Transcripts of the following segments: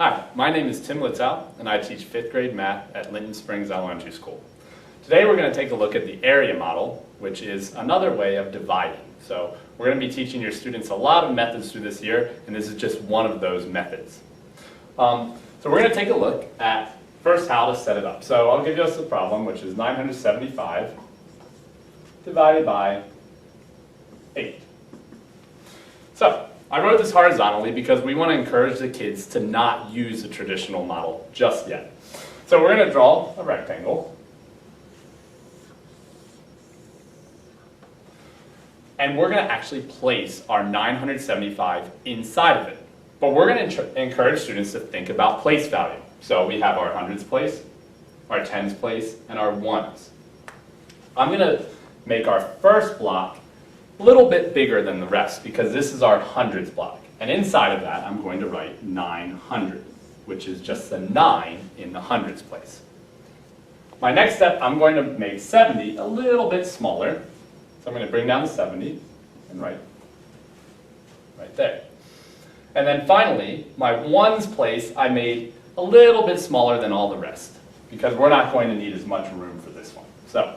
Hi, my name is Tim Litzow, and I teach 5th grade math at Linton Springs Elementary School. Today we're going to take a look at the area model, which is another way of dividing. So we're going to be teaching your students a lot of methods through this year, and this is just one of those methods. So we're going to take a look at first how to set it up. So I'll give you us the problem, which is 975 divided by 8. So I wrote this horizontally because we want to encourage the kids to not use the traditional model just yet. So we're going to draw a rectangle. And we're going to actually place our 975 inside of it. But we're going to encourage students to think about place value. So we have our hundreds place, our tens place, and our ones. I'm going to make our first block a little bit bigger than the rest because this is our hundreds block. And inside of that, I'm going to write 900, which is just the 9 in the hundreds place. My next step, I'm going to make 70 a little bit smaller. So I'm going to bring down the 70 and write right there. And then finally, my ones place, I made a little bit smaller than all the rest because we're not going to need as much room for this one. So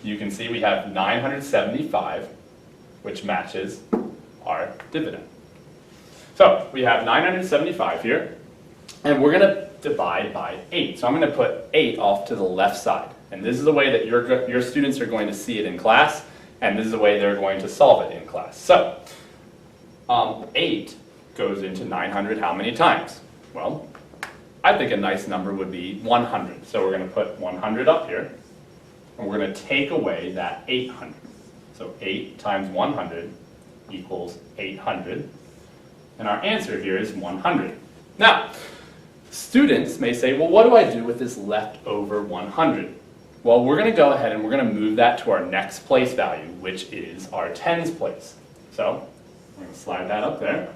you can see we have 975, which matches our dividend. So we have 975 here, and we're going to divide by 8. So I'm going to put 8 off to the left side. And this is the way that your students are going to see it in class, and this is the way they're going to solve it in class. So 8 goes into 900 how many times? Well, I think a nice number would be 100. So we're going to put 100 up here, and we're going to take away that 800. So 8 times 100 equals 800. And our answer here is 100. Now, students may say, well, what do I do with this leftover 100? Well, we're going to go ahead and we're going to move that to our next place value, which is our tens place. So we're going to slide that up there.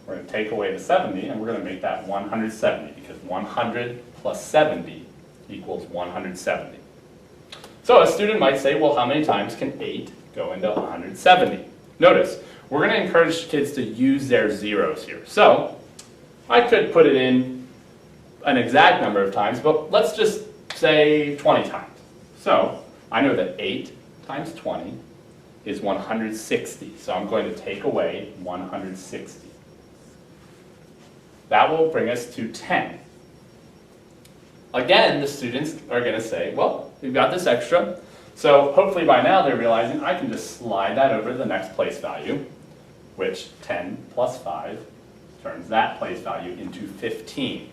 We're going to take away the 70, and we're going to make that 170, because 100 plus 70 equals 170. So a student might say, well, how many times can 8 go into 170? Notice, we're going to encourage kids to use their zeros here. So I could put it in an exact number of times, but let's just say 20 times. So I know that 8 times 20 is 160. So I'm going to take away 160. That will bring us to 10. Again, the students are going to say, well, we've got this extra. So hopefully by now they're realizing I can just slide that over to the next place value, which 10 plus 5 turns that place value into 15.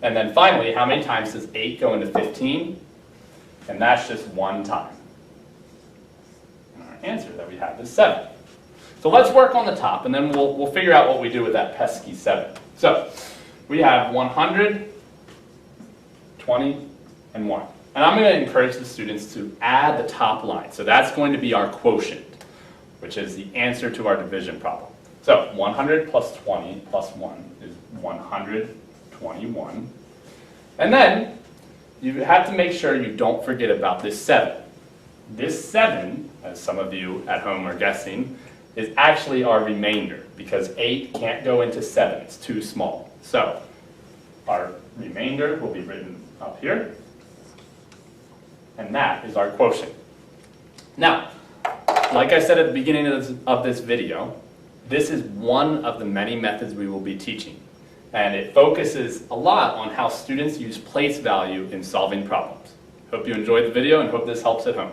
And then finally, how many times does 8 go into 15? And that's just one time. And our answer that we have is 7. So let's work on the top, and then we'll figure out what we do with that pesky 7. So we have 100, 20, and 1. And I'm going to encourage the students to add the top line. So that's going to be our quotient, which is the answer to our division problem. So 100 plus 20 plus 1 is 121. And then you have to make sure you don't forget about this 7. This 7, as some of you at home are guessing, is actually our remainder, because 8 can't go into 7. It's too small. So our remainder will be written up here, and that is our quotient. Now, like I said at the beginning of this video, this is one of the many methods we will be teaching, and it focuses a lot on how students use place value in solving problems. Hope you enjoyed the video and hope this helps at home.